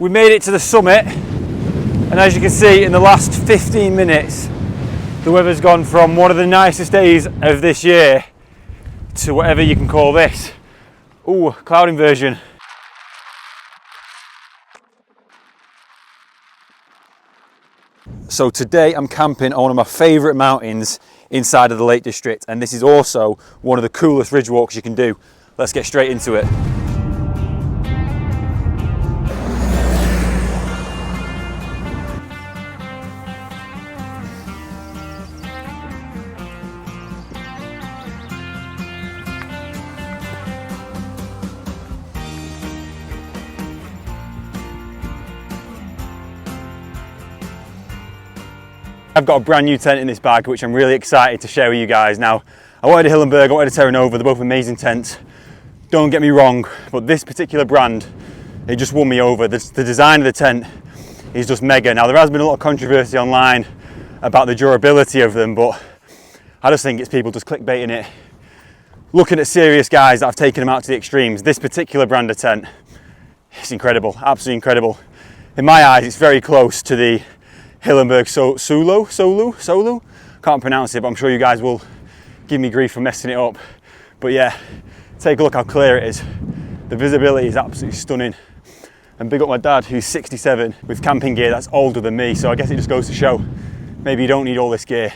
We made it to the summit, and as you can see, in the last 15 minutes, the weather's gone from one of the nicest days of this year to whatever you can call this. Ooh, cloud inversion. So today I'm camping on one of my favourite mountains inside of the Lake District, and this is also one of the coolest ridge walks you can do. Let's get straight into it. I've got a brand new tent in this bag, which I'm really excited to share with you guys. Now, I wanted a Hillenberg, I wanted a Terra Nova, they're both amazing tents. Don't get me wrong, but this particular brand, it just won me over. The design of the tent is just mega. Now, there has been a lot of controversy online about the durability of them, but I just think it's people just clickbaiting it. Looking at serious guys that have taken them out to the extremes, this particular brand of tent, it's incredible, absolutely incredible. In my eyes, it's very close to the Hillenberg Solo. Can't pronounce it, but I'm sure you guys will give me grief for messing it up. But yeah, take a look how clear it is. The visibility is absolutely stunning. And big up my dad, who's 67, with camping gear that's older than me. So I guess it just goes to show, maybe you don't need all this gear.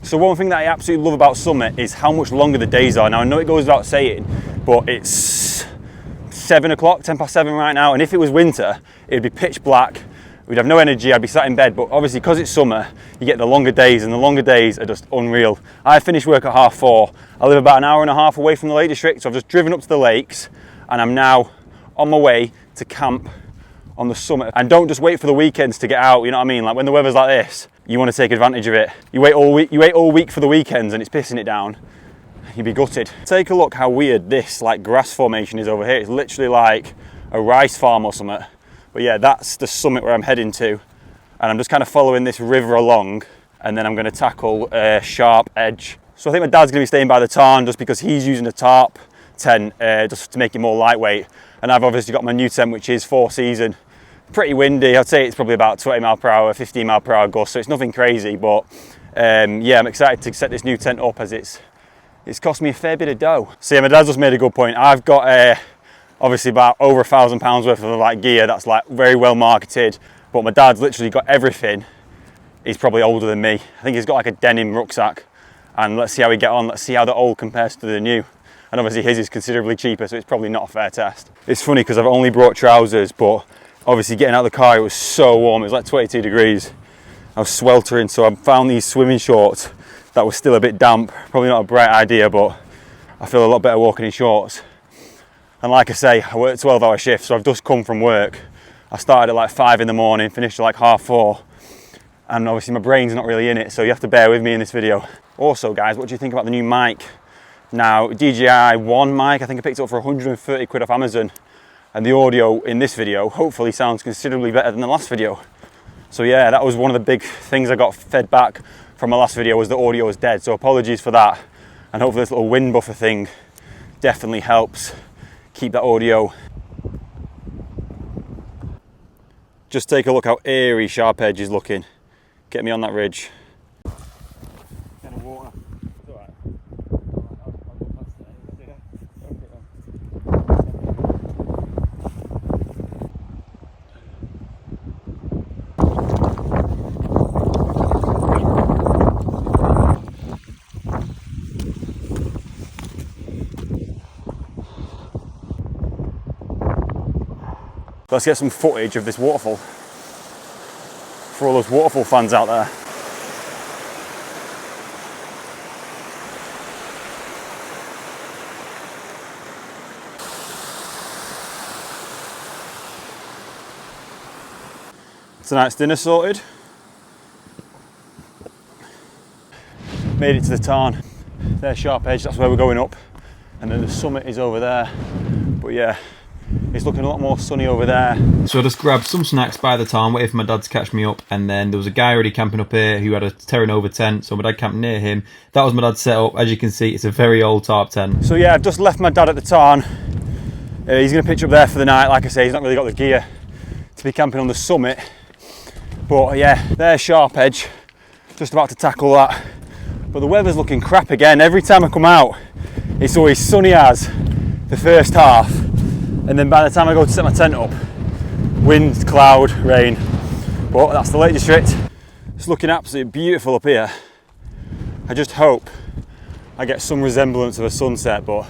So one thing that I absolutely love about Summit is how much longer the days are. Now I know it goes without saying, but it's 7 o'clock, 10 past 7 right now, and if it was winter, it'd be pitch black, we'd have no energy, I'd be sat in bed, but obviously because it's summer, you get the longer days, and the longer days are just unreal. I finish work at 4:30, I live about an hour and a half away from the Lake District, so I've just driven up to the lakes, and I'm now on my way to camp on the summit. And don't just wait for the weekends to get out, you know what I mean? Like when the weather's like this, you want to take advantage of it. You wait all week for the weekends and it's pissing it down, you'd be gutted. Take a look how weird this like grass formation is over here. It's literally like a rice farm or something. But yeah, that's the summit where I'm heading to. And I'm just kind of following this river along, and then I'm going to tackle a sharp edge. So I think my dad's going to be staying by the Tarn just because he's using a tarp tent just to make it more lightweight. And I've obviously got my new tent, which is 4-season. Pretty windy, I'd say it's probably about 20 mile per hour, 15 mile per hour gust, so it's nothing crazy. But yeah, I'm excited to set this new tent up as it's cost me a fair bit of dough. So yeah, my dad's just made a good point. I've got obviously about over £1,000 worth of like gear that's like very well marketed, but my dad's literally got everything. He's probably older than me. I think he's got like a denim rucksack, and let's see how we get on. Let's see how the old compares to the new. And obviously his is considerably cheaper, so it's probably not a fair test. It's funny because I've only brought trousers, but obviously getting out of the car, it was so warm. It was like 22 degrees. I was sweltering, so I found these swimming shorts that was still a bit damp. Probably not a bright idea, but I feel a lot better walking in shorts. And like I say, I work 12-hour shifts, so I've just come from work. I started at like 5 in the morning, finished at like 4:30, and obviously my brain's not really in it, so you have to bear with me in this video. Also guys, what do you think about the new mic? Now, DJI One mic, I think I picked it up for 130 quid off Amazon, and the audio in this video hopefully sounds considerably better than the last video. So yeah, that was one of the big things I got fed back from my last video, was the audio was dead, so apologies for that. And hopefully this little wind buffer thing definitely helps keep that audio. Just take a look how airy Sharp Edge is looking. Get me on that ridge. Let's get some footage of this waterfall for all those waterfall fans out there. Tonight's dinner sorted. Made it to the Tarn. There's Sharp Edge, that's where we're going up. And then the summit is over there. But yeah, It's looking a lot more sunny over there. So I just grabbed some snacks by the Tarn, waited for my dad to catch me up, and then there was a guy already camping up here who had a Terran over tent, so my dad camped near him. That was my dad's setup. As you can see, it's a very old tarp tent. So yeah, I've just left my dad at the Tarn. He's going to pitch up there for the night. Like I say, he's not really got the gear to be camping on the summit. But yeah, there's Sharp Edge. Just about to tackle that. But the weather's looking crap again. Every time I come out, it's always sunny as the first half. And then by the time I go to set my tent up, wind, cloud, rain. But that's the Lake District. It's looking absolutely beautiful up here. I just hope I get some resemblance of a sunset, but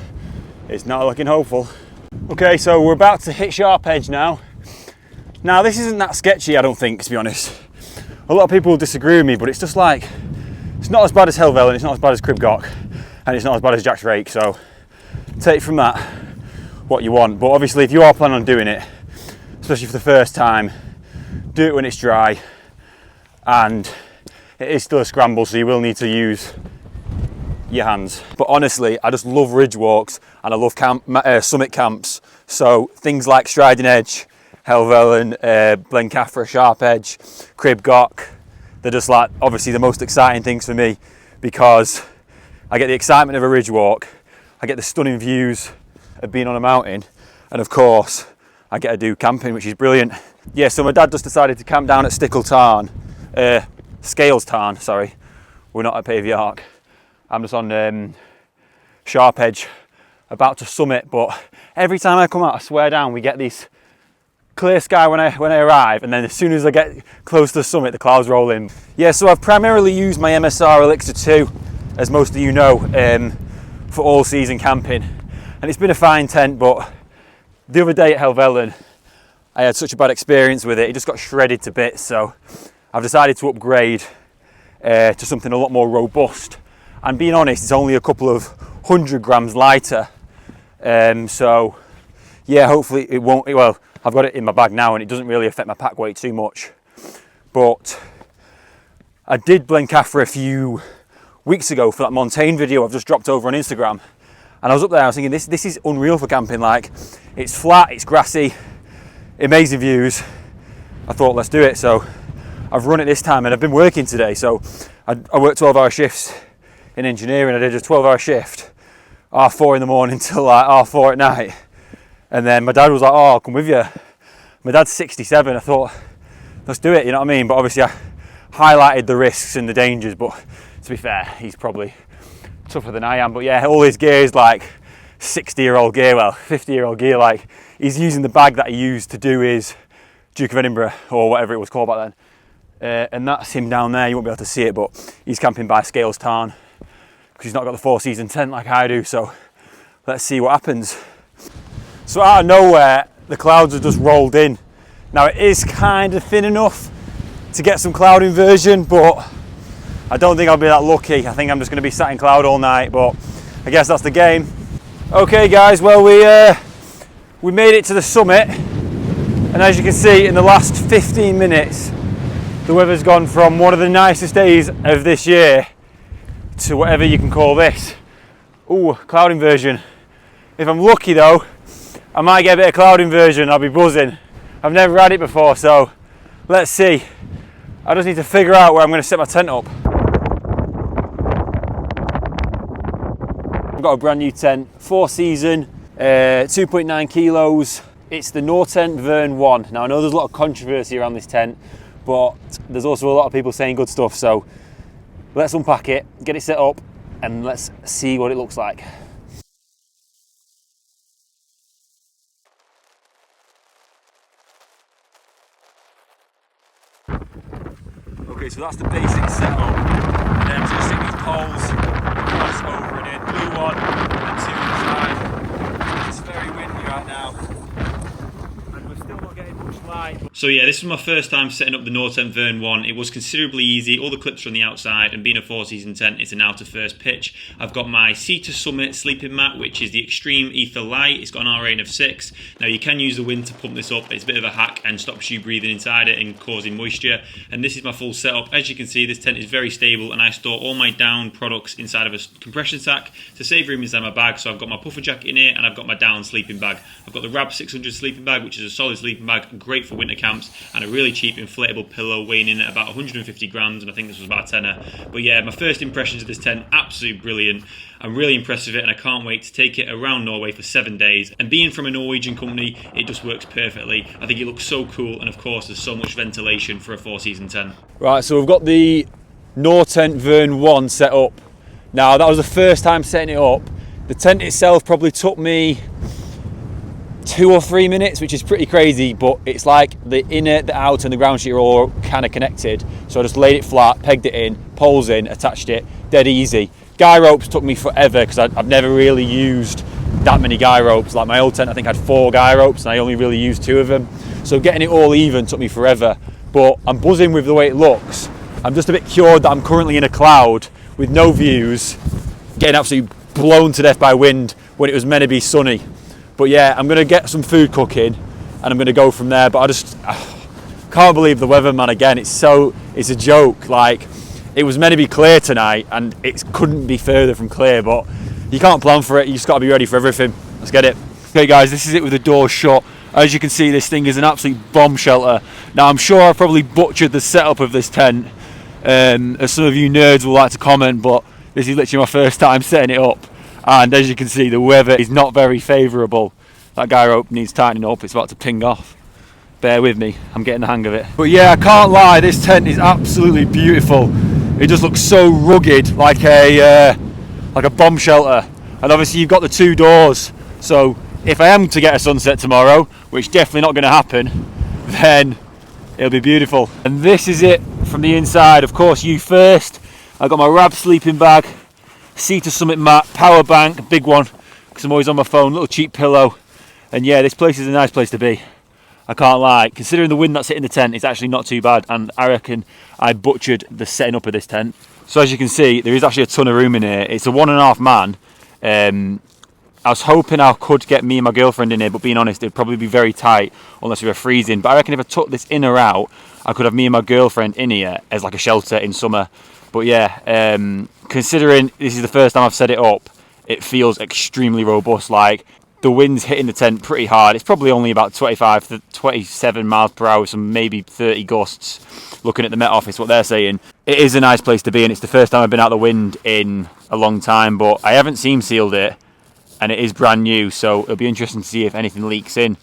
it's not looking hopeful. Okay, so we're about to hit Sharp Edge now. Now this isn't that sketchy, I don't think, to be honest. A lot of people will disagree with me, but it's just like, it's not as bad as Helvellyn, it's not as bad as Cribgoch, and it's not as bad as Jack's Rake, so take from that what you want. But obviously if you are planning on doing it, especially for the first time, do it when it's dry, and it is still a scramble, so you will need to use your hands. But honestly, I just love ridge walks and I love summit camps. So things like Striding Edge, Helvellyn, Blencathra, Sharp Edge, Cribgoch, they're just like obviously the most exciting things for me, because I get the excitement of a ridge walk, I get the stunning views of being on a mountain, and of course I get to do camping, which is brilliant. Yeah, so my dad just decided to camp down at Scales Tarn, sorry. We're not at Pavey Ark. I'm just on Sharp Edge, about to summit, but every time I come out, I swear down, we get this clear sky when I arrive, and then as soon as I get close to the summit, the clouds roll in. Yeah, so I've primarily used my MSR Elixir 2, as most of you know, for all season camping. And it's been a fine tent, but the other day at Helvellyn, I had such a bad experience with it. It just got shredded to bits, so I've decided to upgrade to something a lot more robust. And being honest, it's only a couple of 100 grams lighter. So yeah, hopefully it won't, well, I've got it in my bag now and it doesn't really affect my pack weight too much. But I did Blencathra a few weeks ago for that Montaigne video I've just dropped over on Instagram. And I was up there, I was thinking, this is unreal for camping. Like, it's flat, it's grassy, amazing views. I thought, let's do it. So I've run it this time and I've been working today. So I worked 12-hour shifts in engineering. I did a 12-hour shift, 4 in the morning till like 4 at night. And then my dad was like, oh, I'll come with you. My dad's 67. I thought, let's do it, you know what I mean? But obviously I highlighted the risks and the dangers, but to be fair, he's probably tougher than I am. But yeah, all his gear is like 60-year-old gear, well, 50-year-old gear. Like, he's using the bag that he used to do his Duke of Edinburgh, or whatever it was called back then. And that's him down there. You won't be able to see it, but he's camping by Scales Tarn, because he's not got the 4-season tent like I do. So let's see what happens. So out of nowhere, the clouds have just rolled in. Now it is kind of thin enough to get some cloud inversion, but I don't think I'll be that lucky. I think I'm just going to be sat in cloud all night, but I guess that's the game. Okay guys, well we made it to the summit, and as you can see, in the last 15 minutes, the weather's gone from one of the nicest days of this year to whatever you can call this. Ooh, cloud inversion. If I'm lucky though, I might get a bit of cloud inversion. I'll be buzzing. I've never had it before, so let's see. I just need to figure out where I'm going to set my tent up. I've got a brand new tent, 4-season, 2.9 kilos. It's the Nortent Vern 1. Now I know there's a lot of controversy around this tent, but there's also a lot of people saying good stuff. So let's unpack it, get it set up, and let's see what it looks like. Okay, so that's the basic setup. And then I'm just going to stick these poles across over and in. Blue one and 2 inside. It's very windy right now, and we're still not getting much light. So yeah, this was my first time setting up the Nortent Vern one. It was considerably easy. All the clips are on the outside, and being a 4-season tent, it's an outer first pitch. I've got my Sea to Summit sleeping mat, which is the Extreme Ether Light. It's got an R rating of 6. Now you can use the wind to pump this up. It's a bit of a hack and stops you breathing inside it and causing moisture. And this is my full setup. As you can see, this tent is very stable, and I store all my down products inside of a compression sack to save room inside my bag. So I've got my puffer jacket in here, and I've got my down sleeping bag. I've got the Rab 600 sleeping bag, which is a solid sleeping bag, great for winter camps, and a really cheap inflatable pillow weighing in at about 150 grams, and I think this was about a tenner. But yeah, my first impressions of this tent, absolutely brilliant. I'm really impressed with it, and I can't wait to take it around Norway for 7 days. And being from a Norwegian company, it just works perfectly. I think it looks so cool, and of course there's so much ventilation for a 4-season tent. Right, so we've got the Nortent Vern 1 set up. Now that was the first time setting it up. The tent itself probably took me 2 or 3 minutes, which is pretty crazy, but it's like the inner, the outer and the ground sheet are all kind of connected. So I just laid it flat, pegged it in, poles in, attached it, dead easy. Guy ropes took me forever because I've never really used that many guy ropes. Like my old tent, I think I had 4 guy ropes and I only really used 2 of them. So getting it all even took me forever, but I'm buzzing with the way it looks. I'm just a bit cured that I'm currently in a cloud with no views, getting absolutely blown to death by wind when it was meant to be sunny. But yeah, I'm going to get some food cooking and I'm going to go from there. But I just can't believe the weather, man. Again, it's a joke. Like, it was meant to be clear tonight and it couldn't be further from clear, but you can't plan for it. You just got to be ready for everything. Let's get it. Okay guys, this is it with the door shut. As you can see, this thing is an absolute bomb shelter. Now I'm sure I probably butchered the setup of this tent, as some of you nerds will like to comment, but this is literally my first time setting it up. And as you can see, the weather is not very favourable. That guy rope needs tightening up, it's about to ping off. Bear with me, I'm getting the hang of it. But yeah, I can't lie, this tent is absolutely beautiful. It just looks so rugged, like a bomb shelter. And obviously you've got the 2 doors, so if I am to get a sunset tomorrow, which definitely not going to happen, then it'll be beautiful. And this is it from the inside. Of course, you first. I've got my Rab sleeping bag, Sea to Summit mat, power bank, a big one because I'm always on my phone, little cheap pillow. And yeah, this place is a nice place to be. I can't lie. Considering the wind that's hitting the tent, it's actually not too bad, and I reckon I butchered the setting up of this tent. So as you can see, there is actually a ton of room in here. It's a 1.5 man. I was hoping I could get me and my girlfriend in here, but being honest, it'd probably be very tight unless we were freezing. But I reckon if I took this in or out, I could have me and my girlfriend in here as like a shelter in summer. But yeah, considering this is the first time I've set it up, it feels extremely robust. Like, the wind's hitting the tent pretty hard. It's probably only about 25 to 27 miles per hour, some maybe 30 gusts. Looking at the Met Office, what they're saying. It is a nice place to be, and it's the first time I've been out of the wind in a long time, but I haven't seam sealed it, and it is brand new, so it'll be interesting to see if anything leaks in.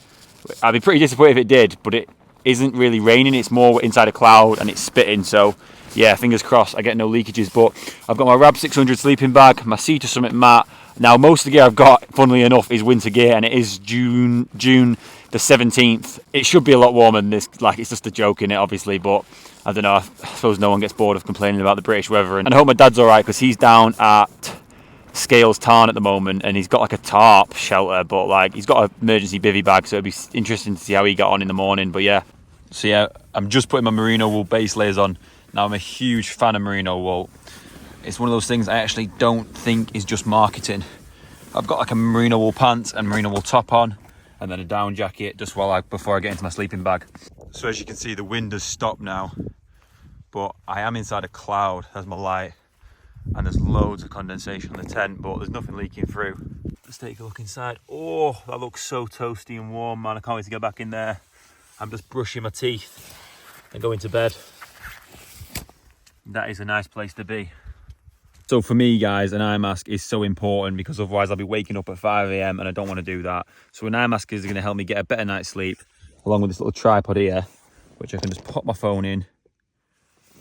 I'd be pretty disappointed if it did, but it isn't really raining. It's more inside a cloud and it's spitting, so yeah, fingers crossed I get no leakages. But I've got my Rab 600 sleeping bag, my Sea to Summit mat. Now most of the gear I've got, funnily enough, is winter gear, and it is June the 17th. It should be a lot warmer than this. Like, it's just a joke in it, obviously, but I don't know, I suppose no one gets bored of complaining about the British weather. And I hope my dad's alright, because he's down at Scales Tarn at the moment, and he's got like a tarp shelter, but like he's got an emergency bivvy bag, so it'll be interesting to see how he got on in the morning. But yeah, so yeah, I'm just putting my merino wool base layers on. Now I'm a huge fan of merino wool. It's one of those things I actually don't think is just marketing. I've got like a merino wool pants and merino wool top on, and then a down jacket just before I get into my sleeping bag. So as you can see, the wind has stopped now, but I am inside a cloud. There's my light, and there's loads of condensation on the tent, but there's nothing leaking through. Let's take a look inside. Oh, that looks so toasty and warm, man. I can't wait to get back in there. I'm just brushing my teeth and going to bed. That is a nice place to be. So for me, guys, an eye mask is so important, because otherwise I'll be waking up at 5 AM and I don't want to do that. So an eye mask is going to help me get a better night's sleep, along with this little tripod here, which I can just pop my phone in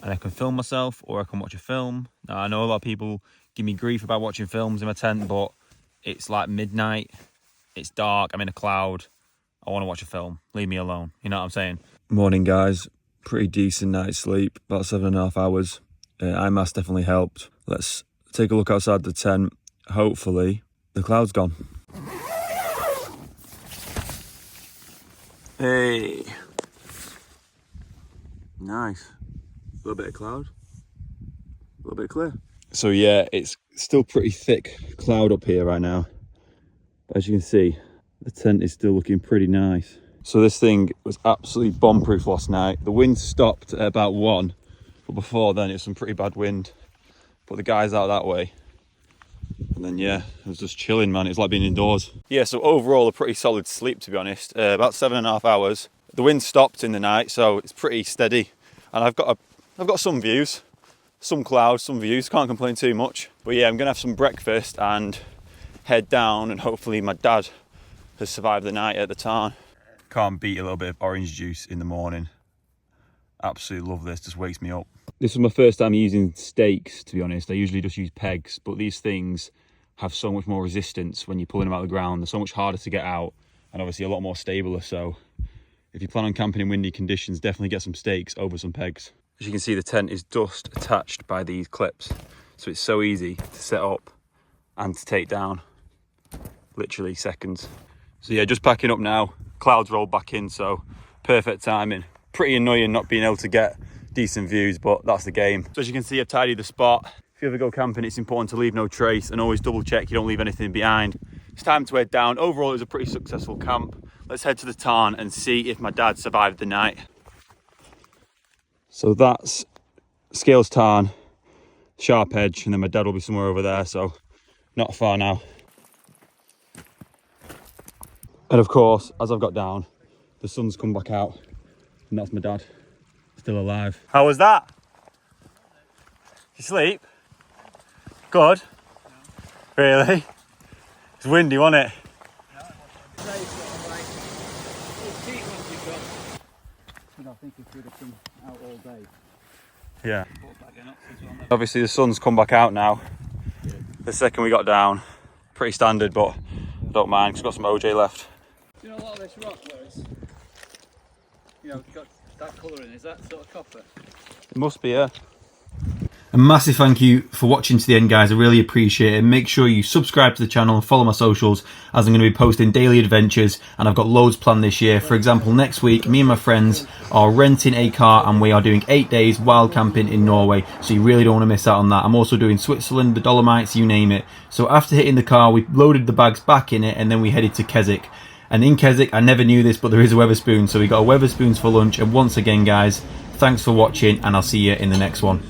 and I can film myself, or I can watch a film. Now, I know a lot of people give me grief about watching films in my tent, but it's like midnight, it's dark, I'm in a cloud, I want to watch a film. Leave me alone, you know what I'm saying? Morning, guys. Pretty decent night's sleep, about 7.5 hours. Eye mask definitely helped. Let's take a look outside the tent. Hopefully the cloud's gone. Hey, Nice. A little bit of cloud, a little bit clear. So yeah, it's still pretty thick cloud up here right now. But as you can see, the tent is still looking pretty nice. So this thing was absolutely bomb-proof last night. The wind stopped at about 1, but before then it was some pretty bad wind. Put the guys out that way. And then yeah, it was just chilling, man. It was like being indoors. Yeah, so overall a pretty solid sleep, to be honest. About 7.5 hours. The wind stopped in the night, so it's pretty steady. And I've got some views, some clouds, some views. Can't complain too much. But yeah, I'm gonna have some breakfast and head down, and hopefully my dad has survived the night at the Tarn. Can't beat a little bit of orange juice in the morning. Absolutely love this, just wakes me up. This was my first time using stakes, to be honest. I usually just use pegs, but these things have so much more resistance when you're pulling them out of the ground. They're so much harder to get out, and obviously a lot more stabler. So if you plan on camping in windy conditions, definitely get some stakes over some pegs. As you can see, the tent is just attached by these clips. So it's so easy to set up and to take down. Literally seconds. So yeah, just packing up now. Clouds rolled back in, so perfect timing. Pretty annoying not being able to get decent views, but that's the game. So as you can see, I've tidied the spot. If you ever go camping, it's important to leave no trace and always double check you don't leave anything behind. It's time to head down. Overall, it was a pretty successful camp. Let's head to the Tarn and see if my dad survived the night. So that's Scales Tarn, Sharp Edge, and then my dad will be somewhere over there, so not far now. And of course, as I've got down, the sun's come back out, and that's my dad, still alive. How was that? Did you sleep? Good? No. Really? It's windy, wasn't it? I think if we'd have come out all day. Yeah. Obviously the sun's come back out now. The second we got down, pretty standard, but I don't mind because I've got some OJ left. Do you know a lot of this rock where it's, got that colour in? Is that sort of copper? It must be, yeah. A massive thank you for watching to the end, guys. I really appreciate it. Make sure you subscribe to the channel and follow my socials, as I'm going to be posting daily adventures, and I've got loads planned this year. For example, next week, me and my friends are renting a car and we are doing 8 days wild camping in Norway, so you really don't want to miss out on that. I'm also doing Switzerland, the Dolomites, you name it. So after hitting the car, we loaded the bags back in it and then we headed to Keswick. And in Keswick, I never knew this, but there is a Wetherspoons, so we got a Wetherspoons for lunch. And once again, guys, thanks for watching, and I'll see you in the next one.